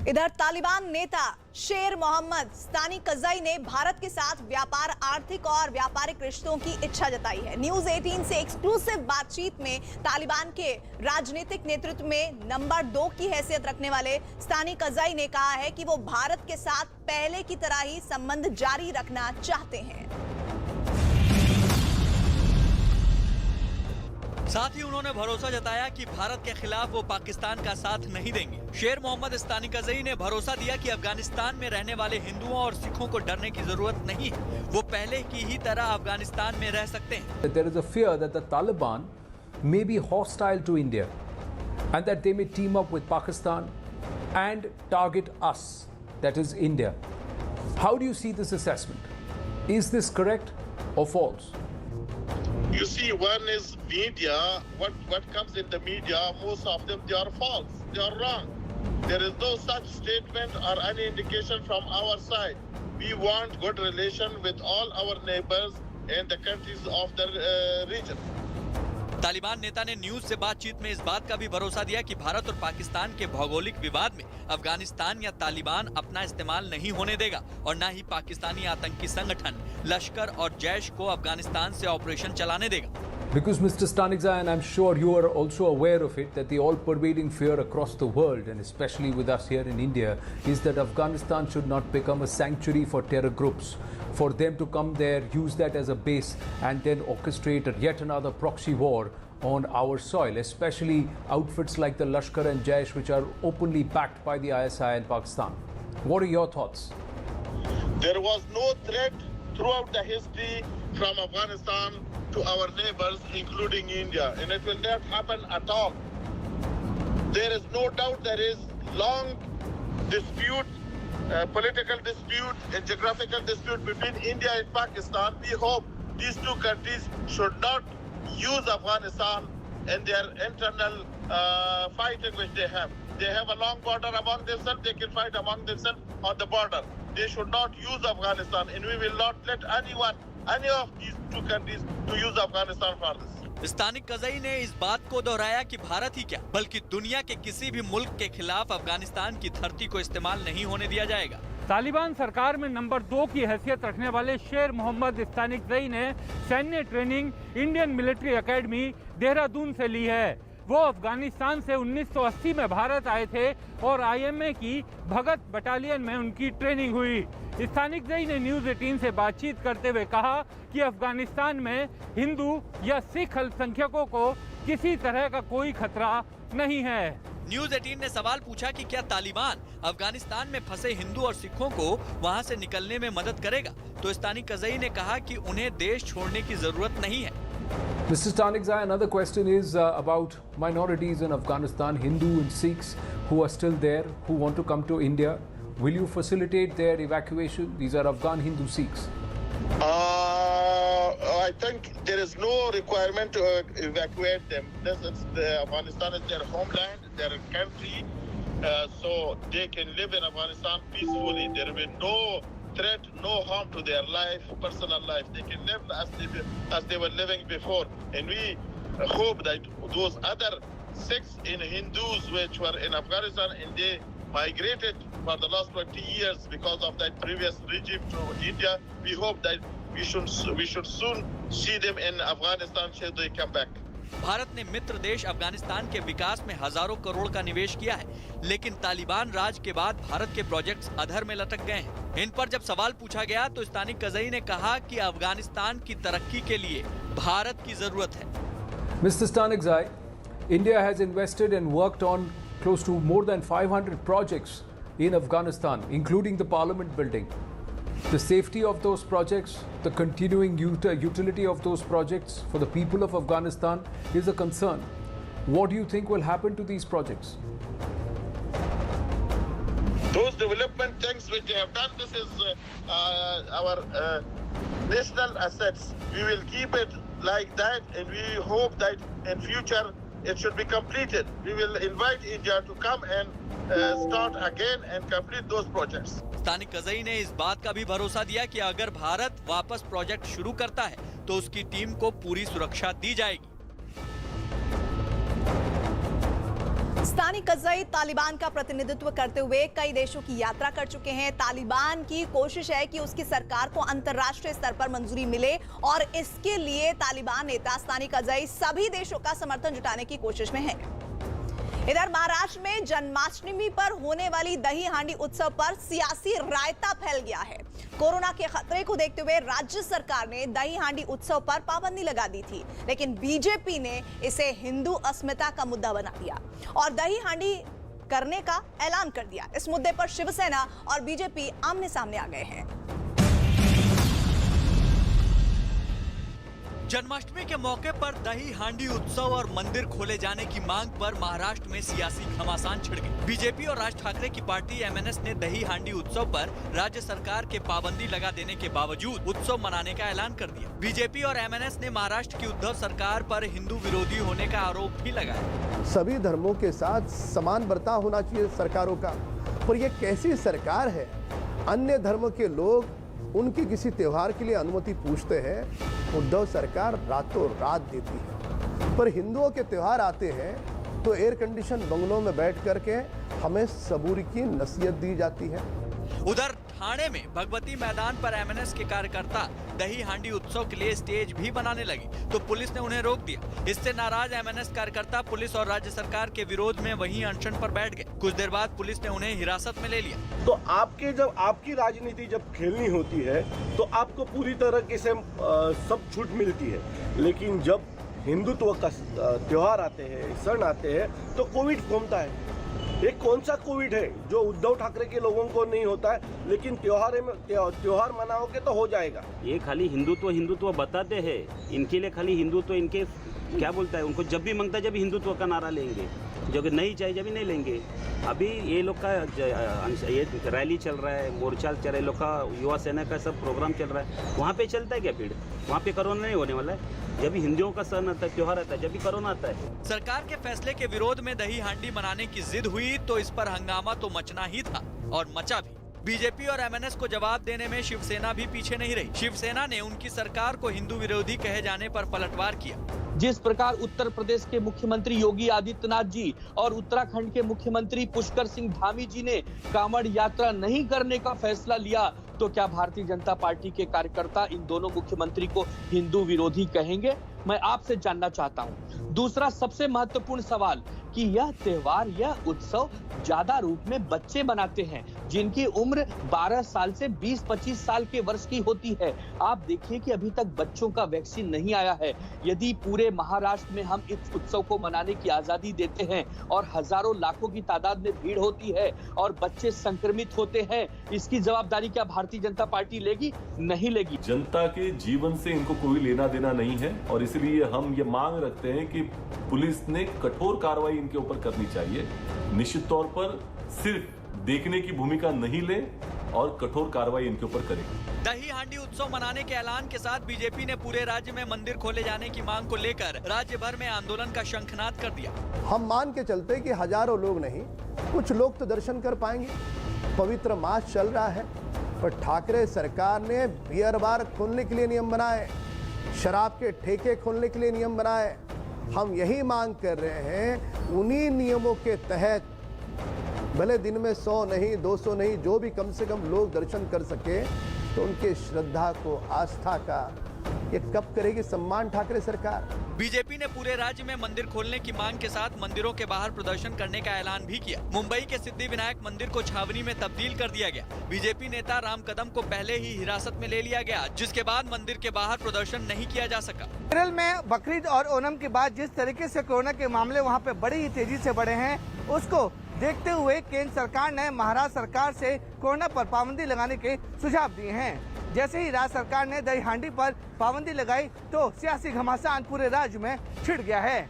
इधर तालिबान नेता शेर मोहम्मद स्तानी कज़ई ने भारत के साथ व्यापार, आर्थिक और व्यापारिक रिश्तों की इच्छा जताई है। न्यूज 18 से एक्सक्लूसिव बातचीत में तालिबान के राजनीतिक नेतृत्व में नंबर 2 की हैसियत रखने वाले स्तानी कज़ई ने कहा है कि वो भारत के साथ पहले की तरह ही संबंध जारी रखना चाहते हैं। साथ ही उन्होंने भरोसा जताया कि भारत के खिलाफ वो पाकिस्तान का साथ नहीं देंगे। शेर मोहम्मद स्तानी कज़ई ने भरोसा दिया कि अफगानिस्तान में रहने वाले हिंदुओं और सिखों को डरने की जरूरत नहीं है, वो पहले की ही तरह अफगानिस्तान में रह सकते हैं। There is a fear that the Taliban may be hostile to India and that they may team up with Pakistan and target us, that is India. How do you see this assessment? Is this correct or false? You see, one is media. What comes in the media, most of them, they are false. They are wrong. There is no such statement or any indication from our side. We want good relation with all our neighbors and the countries of the region. Taliban नेता ने news से बातचीत में इस बात का भी भरोसा दिया कि भारत और पाकिस्तान के भौगोलिक विवाद में अफगानिस्तान या तालिबान अपना इस्तेमाल नहीं होने देगा और न ही पाकिस्तानी आतंकी संगठन लश्कर और जैश को अफगानिस्तान से ऑपरेशन चलाने देगा। Because Mr. Stanikzai, and I'm sure you are also aware of it, that the all-pervading fear across the world, and especially with us here in India, is that Afghanistan should not become a sanctuary for terror groups, for them to come there, use that as a base, and then orchestrate yet another proxy war on our soil, especially outfits like the Lashkar and Jaish, which are openly backed by the ISI in Pakistan. What are your thoughts? There was no threat throughout the history from Afghanistan to our neighbors, including India, and it will not happen at all. There is no doubt there is long dispute, political dispute, and geographical dispute between India and Pakistan. We hope these two countries should not use Afghanistan in their internal fighting which they have. They have a long border among themselves. They can fight among themselves on the border. They should not use Afghanistan, and we will not let any of these two countries to use Afghanistan for this. स्तानिक कज़ई ने इस बात को दोहराया कि भारत ही क्या बल्कि दुनिया के किसी भी मुल्क के खिलाफ अफगानिस्तान की धरती को इस्तेमाल नहीं होने दिया जाएगा। तालिबान सरकार में नंबर 2 की हैसियत रखने वाले शेर मोहम्मद स्तानी कज़ई ने सैन्य training Indian military academy Dehradun से ली है। वो अफगानिस्तान से 1980 में भारत आए थे और IMA की भगत बटालियन में उनकी ट्रेनिंग हुई। स्तानी कज़ई ने न्यूज 18 से बातचीत करते हुए कहा कि अफगानिस्तान में हिंदू या सिख अल्पसंख्यकों को किसी तरह का कोई खतरा नहीं है। न्यूज 18 ने सवाल पूछा कि क्या तालिबान अफगानिस्तान में फंसे हिंदू और सिखों को वहां से निकलने में मदद करेगा, तो स्तानी कज़ई ने कहा कि उन्हें देश छोड़ने की जरूरत नहीं है। Mr. Stanikzai, another question is about minorities in Afghanistan, Hindu and Sikhs who are still there, who want to come to India. Will you facilitate their evacuation? These are Afghan Hindu Sikhs. I think there is no requirement to evacuate them. Afghanistan is their homeland, their country, so they can live in Afghanistan peacefully. There will be no threat, no harm to their life, personal life. They can live as they were living before. And we hope that those other Sikhs and Hindus which were in Afghanistan and they migrated for the last 20 years because of that previous regime to India, we hope that we should soon see them in Afghanistan should they come back. Bharat ने मित्र देश अफगानिस्तान के विकास में हजारों करोड़ का निवेश किया है, लेकिन तालिबान राज के बाद भारत के प्रोजेक्ट्स अधर में लटक गए हैं। इन पर जब सवाल पूछा गया तो स्तानिक कज़ई ने कहा कि अफगानिस्तान की तरक्की के लिए भारत की जरूरत है। Mr. Stanikzai, India has invested and worked on close to more than 500 projects in Afghanistan, including the parliament building. The safety of those projects, the continuing utility of those projects for the people of Afghanistan is a concern. What do you think will happen to these projects? Those development things which they have done, this is our national assets. We will keep it like that, and we hope that in future it should be completed. We will invite India to come and start again and complete those projects. स्तानिक कज़ई ने इस बात का भी भरोसा दिया कि अगर भारत वापस प्रोजेक्ट शुरू करता है तो उसकी टीम को पूरी सुरक्षा दी जाएगी। स्थानीय कज़ई तालिबान का प्रतिनिधित्व करते हुए कई देशों की यात्रा कर चुके हैं। तालिबान की कोशिश है कि उसकी सरकार को अंतर्राष्ट्रीय स्तर पर मंजूरी मिले और इसके लिए तालिबान नेता स्थानीय कज़ई सभी देशों का समर्थन जुटाने की कोशिश में है। इधर महाराष्ट्र में जन्माष्टमी पर होने वाली दही हांडी उत्सव पर सियासी रायता फैल गया है। कोरोना के खतरे को देखते हुए राज्य सरकार ने दही हांडी उत्सव पर पाबंदी लगा दी थी, लेकिन बीजेपी ने इसे हिंदू अस्मिता का मुद्दा बना दिया और दही हांडी करने का ऐलान कर दिया। इस मुद्दे पर शिवसेना और बीजेपी आमने सामने आ गए हैं। जन्माष्टमी के मौके पर दही हांडी उत्सव और मंदिर खोले जाने की मांग पर महाराष्ट्र में सियासी घमासान छिड़ गई। बीजेपी और राज ठाकरे की पार्टी एमएनएस ने दही हांडी उत्सव पर राज्य सरकार के पाबंदी लगा देने के बावजूद उत्सव मनाने का ऐलान कर दिया। बीजेपी और एमएनएस ने महाराष्ट्र की उद्धव सरकार पर हिंदू विरोधी होने का आरोप भी लगाया। सभी धर्मों के साथ समान बर्ताव होना चाहिए सरकारों का, पर यह कैसी सरकार है? अन्य धर्मों के लोग उनके किसी त्योहार के लिए अनुमति पूछते हैं, उद्धव सरकार रातों रात देती है। पर हिंदुओं के त्योहार आते हैं तो एयर कंडीशन बंगलों में बैठ करके हमें सबूरी की नसीहत दी जाती है। उधर ठाणे में भगवती मैदान पर एमएनएस के कार्यकर्ता दही हांडी उत्सव के लिए स्टेज भी बनाने लगी तो पुलिस ने उन्हें रोक दिया। इससे नाराज एमएनएस कार्यकर्ता पुलिस और राज्य सरकार के विरोध में वहीं अनशन पर बैठ गए। कुछ देर बाद पुलिस ने उन्हें हिरासत में ले लिया। तो आपकी राजनीति जब खेलनी होती है तो आपको पूरी तरह से सब छूट मिलती है, लेकिन जब हिंदुत्व का त्योहार आते हैं, क्षण आते हैं तो कोविड घूमता है। ये कौन सा कोविड है जो उद्धव ठाकरे के लोगों को नहीं होता है, लेकिन त्योहार मनाओगे तो हो जाएगा। ये खाली हिंदुत्व बताते हैं, इनके लिए खाली हिंदुत्व, इनके क्या बोलता है, उनको जब भी मांगता है जब भी हिंदुत्व का नारा लेंगे, जो कि नहीं चाहिए जब भी नहीं लेंगे। अभी ये लोग का ये रैली चल रहा है, मोर्चा चल रहा है, लोग का युवा सेना का सब प्रोग्राम चल रहा है, वहाँ पे चलता है क्या भीड़? वहाँ पे कोरोना नहीं होने वाला है। जब भी हिंदुओं का सन आता है, त्योहार आता है, जब भी कोरोना आता है। सरकार के फैसले के विरोध में दही हांडी मनाने की जिद हुई तो इस पर हंगामा तो मचना ही था और मचा भी। बीजेपी और एमएनएस को जवाब देने में शिवसेना भी पीछे नहीं रही। शिवसेना ने उनकी सरकार को हिंदू विरोधी कहे जाने पर पलटवार किया। जिस प्रकार उत्तर प्रदेश के मुख्यमंत्री योगी आदित्यनाथ जी और उत्तराखंड के मुख्यमंत्री पुष्कर सिंह धामी जी ने कांवड़ यात्रा नहीं करने का फैसला लिया, तो क्या भारतीय जनता पार्टी के कार्यकर्ता इन दोनों मुख्यमंत्री को हिंदू विरोधी कहेंगे? मैं आपसे जानना चाहता हूं। दूसरा सबसे महत्वपूर्ण सवाल कि यह त्योहार, यह उत्सव ज्यादा रूप में बच्चे मनाते हैं जिनकी उम्र 12 साल से 20-25 साल के वर्ष की होती है। आप देखिए कि अभी तक बच्चों का वैक्सीन नहीं आया है। यदि पूरे महाराष्ट्र में हम इस उत्सव को मनाने की आजादी देते हैं और हजारों लाखों की तादाद में भीड़ होती है और बच्चे संक्रमित होते हैं, इसकी जवाबदारी क्या भारतीय जनता पार्टी लेगी? नहीं लेगी। जनता के जीवन से इनको कोई लेना देना नहीं है और इसलिए हम ये मांग रखते हैं कि पुलिस ने कठोर कार्रवाई इनके ऊपर करनी चाहिए। निश्चित तौर पर सिर्फ देखने की भूमिका नहीं ले और कठोर कार्रवाई इनके ऊपर करें। दही हांडी उत्सव मनाने के ऐलान के साथ बीजेपी ने पूरे राज्य में मंदिर खोले जाने की मांग को लेकर राज्य भर में आंदोलन का शंखनाद कर दिया। हम मान के चलते कि हजारों लोग नहीं, कुछ लोग तो दर्शन कर पाएंगे। पवित्र मास चल रहा है, पर ठाकरे सरकार ने बियर बार खोलने के लिए नियम बनाए, शराब के ठेके खोलने के लिए नियम बनाए। हम यही मांग कर रहे हैं, उन्हीं नियमों के तहत भले दिन में 100 नहीं, 200 नहीं, जो भी कम से कम लोग दर्शन कर सके, तो उनके श्रद्धा को, आस्था का ये कब करेगी सम्मान ठाकरे सरकार? बीजेपी ने पूरे राज्य में मंदिर खोलने की मांग के साथ मंदिरों के बाहर प्रदर्शन करने का ऐलान भी किया। मुंबई के सिद्धि विनायक मंदिर को छावनी में तब्दील कर दिया गया। बीजेपी नेता राम कदम को पहले ही हिरासत में ले लिया गया, जिसके बाद मंदिर के बाहर प्रदर्शन नहीं किया जा सका। केरल में बकरीद और ओणम के बाद जिस तरीके से कोरोना के मामले वहाँ पे बड़ी ही तेजी से बढ़े हैं, उसको देखते हुए केंद्र सरकार ने महाराष्ट्र सरकार से कोरोना पर पाबंदी लगाने के सुझाव दिए हैं। जैसे ही राज्य सरकार ने दही हांडी पर पाबंदी लगाई तो सियासी घमासान पूरे राज्य में छिड़ गया है।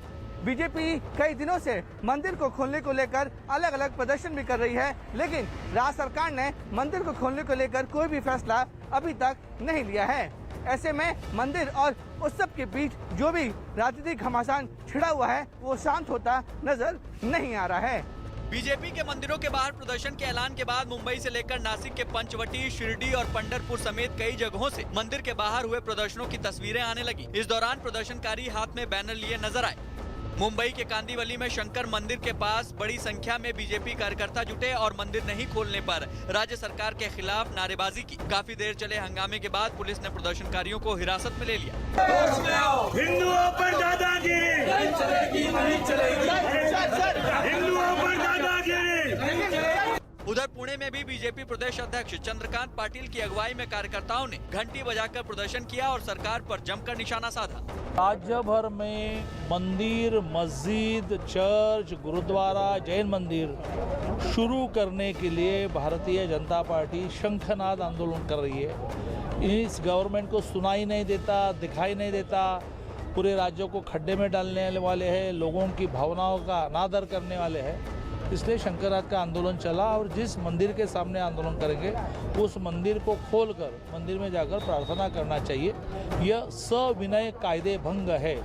बीजेपी कई दिनों से मंदिर को खोलने को लेकर अलग अलग प्रदर्शन भी कर रही है, लेकिन राज्य सरकार ने मंदिर को खोलने को लेकर कोई भी फैसला अभी तक नहीं लिया है। ऐसे में मंदिर और उत्सव के बीच जो भी राजनीतिक घमासान छिड़ा हुआ है वो शांत होता नजर नहीं आ रहा है। बीजेपी के मंदिरों के बाहर प्रदर्शन के ऐलान के बाद मुंबई से लेकर नासिक के पंचवटी, शिरडी और पंढरपुर समेत कई जगहों से मंदिर के बाहर हुए प्रदर्शनों की तस्वीरें आने लगी। इस दौरान प्रदर्शनकारी हाथ में बैनर लिए नजर आए। मुंबई के कांदिवली में शंकर मंदिर के पास बड़ी संख्या में बीजेपी कार्यकर्ता जुटे और मंदिर नहीं खोलने पर राज्य सरकार के खिलाफ नारेबाजी की। काफी देर चले हंगामे के बाद पुलिस ने प्रदर्शनकारियों को हिरासत में ले लिया। हिंदुओं पर दादागिरी नहीं चलेगी, नहीं चलेगी। हिंदुओं पर दादागिरी। उधर पुणे में भी बीजेपी प्रदेश अध्यक्ष चंद्रकांत पाटिल की अगुवाई में कार्यकर्ताओं ने घंटी बजाकर प्रदर्शन किया और सरकार पर जमकर निशाना साधा। राज्य भर में मंदिर, मस्जिद, चर्च, गुरुद्वारा, जैन मंदिर शुरू करने के लिए भारतीय जनता पार्टी शंखनाद आंदोलन कर रही है। इस गवर्नमेंट को सुनाई नहीं देता, दिखाई नहीं देता, पूरे राज्यों को खड्डे में डालने वाले हैं, लोगों की भावनाओं का अनादर करने वाले हैं। इसलिए शंकरनाथ का आंदोलन चला और जिस मंदिर के सामने आंदोलन करेंगे उस मंदिर को खोलकर मंदिर में जाकर प्रार्थना करना चाहिए। यह सविनय कायदे भंग है।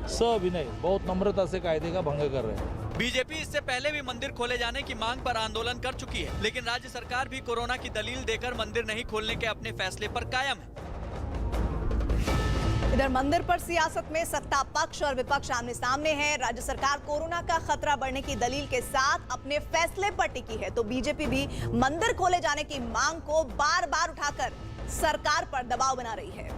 सविनय, बहुत नम्रता से कायदे का भंग कर रहे हैं। बीजेपी इससे पहले भी मंदिर खोले जाने की मांग पर आंदोलन कर चुकी है, लेकिन राज्य सरकार भी कोरोना की दलील देकर मंदिर नहीं खोलने के अपने फैसले पर कायम है। इधर मंदिर पर सियासत में सत्ता पक्ष और विपक्ष आमने सामने है। राज्य सरकार कोरोना का खतरा बढ़ने की दलील के साथ अपने फैसले पर टिकी है, तो बीजेपी भी मंदिर खोले जाने की मांग को बार बार उठाकर सरकार पर दबाव बना रही है।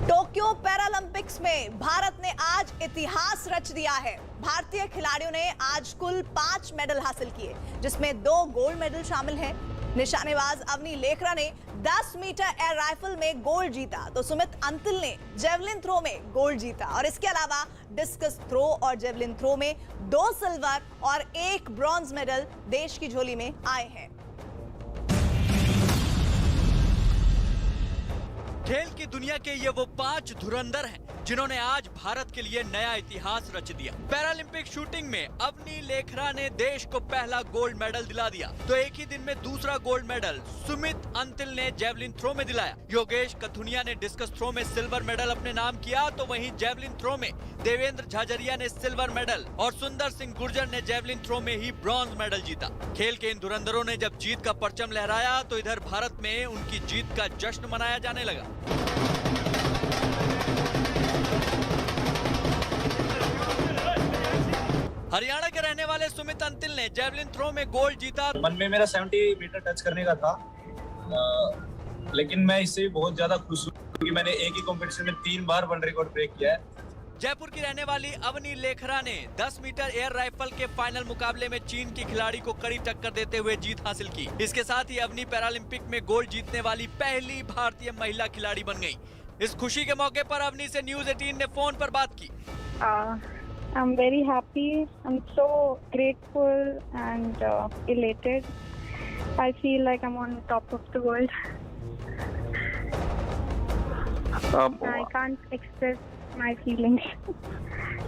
टोक्यो पैरालंपिक्स में भारत ने आज इतिहास रच दिया है। भारतीय खिलाड़ियों ने आज कुल 5 मेडल हासिल किए, जिसमें 2 गोल्ड मेडल शामिल हैं। निशानेबाज अवनी लेखरा ने 10 मीटर एयर राइफल में गोल्ड जीता, तो सुमित अंतिल ने जेवलिन थ्रो में गोल्ड जीता और इसके अलावा डिस्कस थ्रो और जेवलिन थ्रो में 2 सिल्वर और 1 ब्रॉन्ज मेडल देश की झोली में आए हैं। खेल की दुनिया के ये वो 5 धुरंधर हैं जिन्होंने आज भारत के लिए नया इतिहास रच दिया। पैरालंपिक शूटिंग में अवनी लेखरा ने देश को पहला गोल्ड मेडल दिला दिया, तो एक ही दिन में दूसरा गोल्ड मेडल सुमित अंतिल ने जेवलिन थ्रो में दिलाया। योगेश कथुनिया ने डिस्कस थ्रो में सिल्वर मेडल अपने नाम किया, तो वहीं जेवलिन थ्रो में देवेंद्र झाझरिया ने सिल्वर मेडल और सुंदर सिंह गुर्जर ने जेवलिन थ्रो में ही ब्रॉन्ज मेडल जीता। खेल के इन धुरंधरों ने जब जीत का परचम लहराया तो इधर भारत में उनकी जीत का जश्न मनाया जाने लगा। हरियाणा के रहने वाले सुमित अंतिल ने जेवलिन थ्रो में गोल्ड जीता। मन में मेरा 70 मीटर टच करने का था, लेकिन मैं इससे भी बहुत ज्यादा खुश हूँ क्योंकि मैंने एक ही कंपटीशन में 3 बार वर्ल्ड रिकॉर्ड ब्रेक किया है। जयपुर की रहने वाली अवनी लेखरा ने 10 मीटर एयर राइफल के फाइनल मुकाबले में चीन की खिलाड़ी को कड़ी टक्कर देते हुए जीत हासिल की। इसके साथ ही अवनी पैरालंपिक में गोल्ड जीतने वाली पहली भारतीय महिला खिलाड़ी बन गई। इस खुशी के मौके पर अवनी से न्यूज़ 18 ने फोन पर बात की। I'm very happy. I'm so grateful and elated. I feel like I'm on top of the world. I can't express my feelings.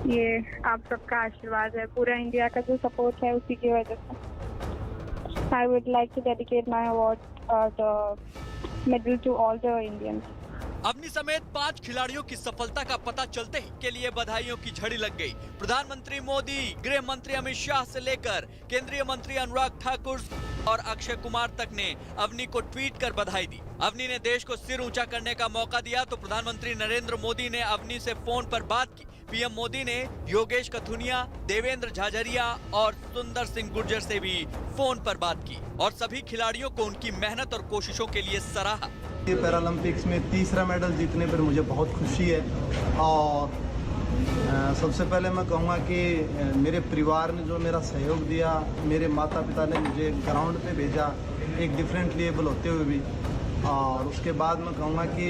ये आप सबका आशीर्वाद है, पूरा इंडिया का जो सपोर्ट है उसी की वजह से। I would like to dedicate my award, the medal to all the Indians. Avani समेत 5 खिलाड़ियों की सफलता का पता चलते ही के लिए बधाइयों की झड़ी लग गई। प्रधानमंत्री मोदी, गृह मंत्री अमित शाह से लेकर केंद्रीय मंत्री अनुराग ठाकुर और अक्षय कुमार तक ने अवनी को ट्वीट कर बधाई दी। अवनी ने देश को सिर ऊंचा करने का मौका दिया तो प्रधानमंत्री नरेंद्र मोदी ने अवनी से फोन पर बात की। पीएम मोदी ने योगेश कथुनिया, देवेंद्र झाझरिया और सुंदर सिंह गुर्जर से भी फोन पर बात की और सभी खिलाड़ियों को उनकी मेहनत और कोशिशों के लिए सराहा। ये पैरालंपिक्स में 3रा मेडल जीतने पर मुझे बहुत खुशी है और सबसे पहले मैं कहूँगा कि मेरे परिवार ने जो मेरा सहयोग दिया, मेरे माता पिता ने मुझे ग्राउंड पे भेजा एक डिफरेंट लेवल होते हुए भी, और उसके बाद मैं कहूँगा कि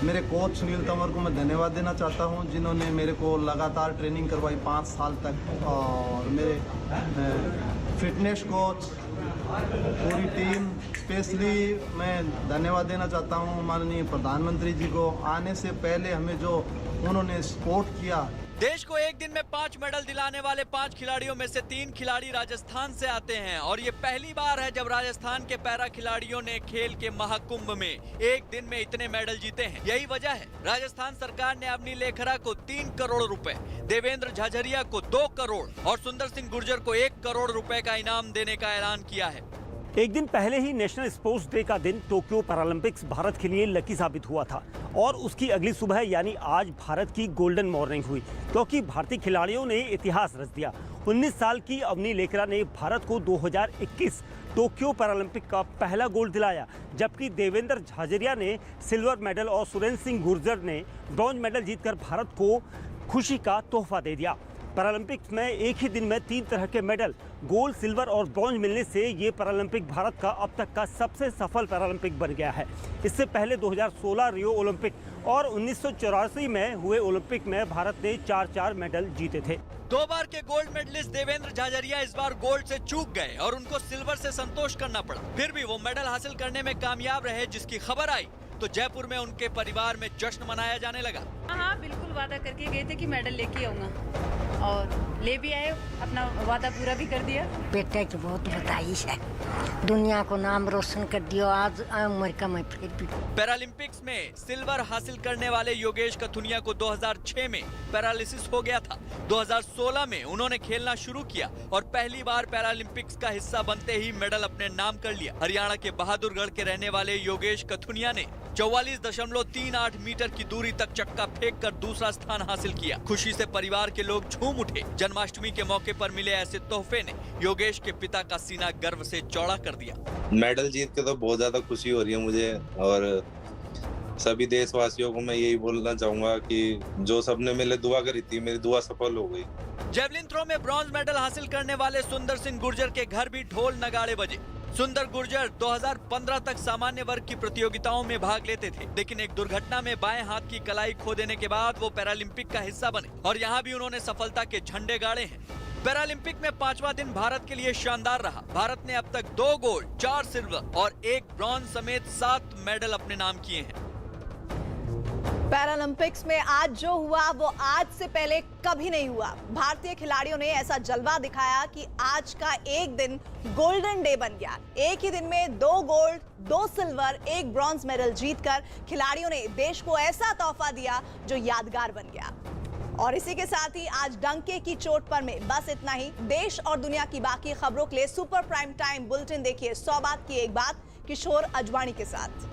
मेरे कोच सुनील तंवर को मैं धन्यवाद देना चाहता हूँ जिन्होंने मेरे को लगातार ट्रेनिंग करवाई 5 साल तक, और मेरे फिटनेस कोच, पूरी टीम, स्पेशली मैं धन्यवाद देना चाहता हूँ माननीय प्रधानमंत्री जी को। आने से पहले हमें जो उन्होंने सपोर्ट किया। देश को एक दिन में 5 मेडल दिलाने वाले 5 खिलाड़ियों में से 3 खिलाड़ी राजस्थान से आते हैं और ये पहली बार है जब राजस्थान के पैरा खिलाड़ियों ने खेल के महाकुंभ में एक दिन में इतने मेडल जीते हैं। यही वजह है राजस्थान सरकार ने अवनी लेखरा को 3 करोड़ रुपए, देवेंद्र झाझरिया को 2 करोड़ और सुंदर सिंह गुर्जर को 1 करोड़ रुपए का इनाम देने का ऐलान किया है। एक दिन पहले ही नेशनल स्पोर्ट्स डे का दिन टोक्यो पैरालंपिक्स भारत के लिए लकी साबित हुआ था और उसकी अगली सुबह यानी आज भारत की गोल्डन मॉर्निंग हुई, क्योंकि भारतीय खिलाड़ियों ने इतिहास रच दिया। 19 साल की अवनी लेकरा ने भारत को 2021 टोक्यो पैरालंपिक का पहला गोल्ड दिलाया, जबकि देवेंद्र झाझरिया ने सिल्वर मेडल और सुरेंद्र सिंह गुर्जर ने ब्रॉन्ज मेडल जीतकर भारत को खुशी का तोहफा दे दिया। पैरालंपिक्स में एक ही दिन में 3 तरह के मेडल गोल्ड, सिल्वर और ब्रॉन्ज मिलने से ये पैरालंपिक भारत का अब तक का सबसे सफल पैरालंपिक बन गया है। इससे पहले 2016 रियो ओलंपिक और 1984 में हुए ओलंपिक में भारत ने 4 मेडल जीते थे। 2 बार के गोल्ड मेडलिस्ट देवेंद्र झाझरिया इस बार गोल्ड से चूक गए और उनको सिल्वर से संतोष करना पड़ा। फिर भी वो मेडल हासिल करने में कामयाब रहे, जिसकी खबर आई तो जयपुर में उनके परिवार में जश्न मनाया जाने लगा। हाँ, बिल्कुल वादा करके गए थे कि मेडल लेके आऊंगा और ले भी आए, अपना वादा पूरा भी कर दिया। बेटे की बहुत बधाई है, दुनिया को नाम रोशन कर दिया। आज उम्र का मैं फिर भी। पैरालंपिक्स में सिल्वर हासिल करने वाले योगेश कथुनिया को 2006 में पैरालिसिस हो गया था। 2016 में उन्होंने खेलना शुरू किया और पहली बार पैरालंपिक्स का हिस्सा बनते ही मेडल अपने नाम कर लिया। हरियाणा के बहादुरगढ़ के रहने वाले योगेश कथुनिया ने 44.38 मीटर की दूरी तक चक्का फेंककर दूसरा स्थान हासिल किया। खुशी से परिवार के लोग झूम उठे। जन्माष्टमी के मौके पर मिले ऐसे तोहफे ने योगेश के पिता का सीना गर्व से चौड़ा कर दिया। मेडल जीत के तो बहुत ज्यादा खुशी हो रही है मुझे, और सभी देशवासियों को मैं यही बोलना चाहूंगा कि जो सबने मेरे दुआ करी थी, मेरी दुआ सफल हो गई। जेवलिन थ्रो में ब्रॉन्ज मेडल हासिल करने वाले सुंदर सिंह गुर्जर के घर भी ढोल नगाड़े बजे। सुंदर गुर्जर 2015 तक सामान्य वर्ग की प्रतियोगिताओं में भाग लेते थे, लेकिन एक दुर्घटना में बाएं हाथ की कलाई खो देने के बाद वो पैरालंपिक का हिस्सा बने और यहाँ भी उन्होंने सफलता के झंडे गाड़े हैं। पैरालंपिक में 5वां दिन भारत के लिए शानदार रहा। भारत ने अब तक 2 गोल्ड, 4 सिल्वर और 1 ब्रॉन्ज समेत 7 मेडल अपने नाम किए हैं। पैरालंपिक्स में आज जो हुआ वो आज से पहले कभी नहीं हुआ। भारतीय खिलाड़ियों ने ऐसा जलवा दिखाया कि आज का एक दिन गोल्डन डे बन गया। एक ही दिन में 2 गोल्ड, 2 सिल्वर, 1 ब्रॉन्ज मेडल जीतकर खिलाड़ियों ने देश को ऐसा तोहफा दिया जो यादगार बन गया। और इसी के साथ ही आज डंके की चोट पर में बस इतना ही। देश और दुनिया की बाकी खबरों के लिए सुपर प्राइम टाइम बुलेटिन देखिए 100 बात की एक बात किशोर अजवाणी के साथ।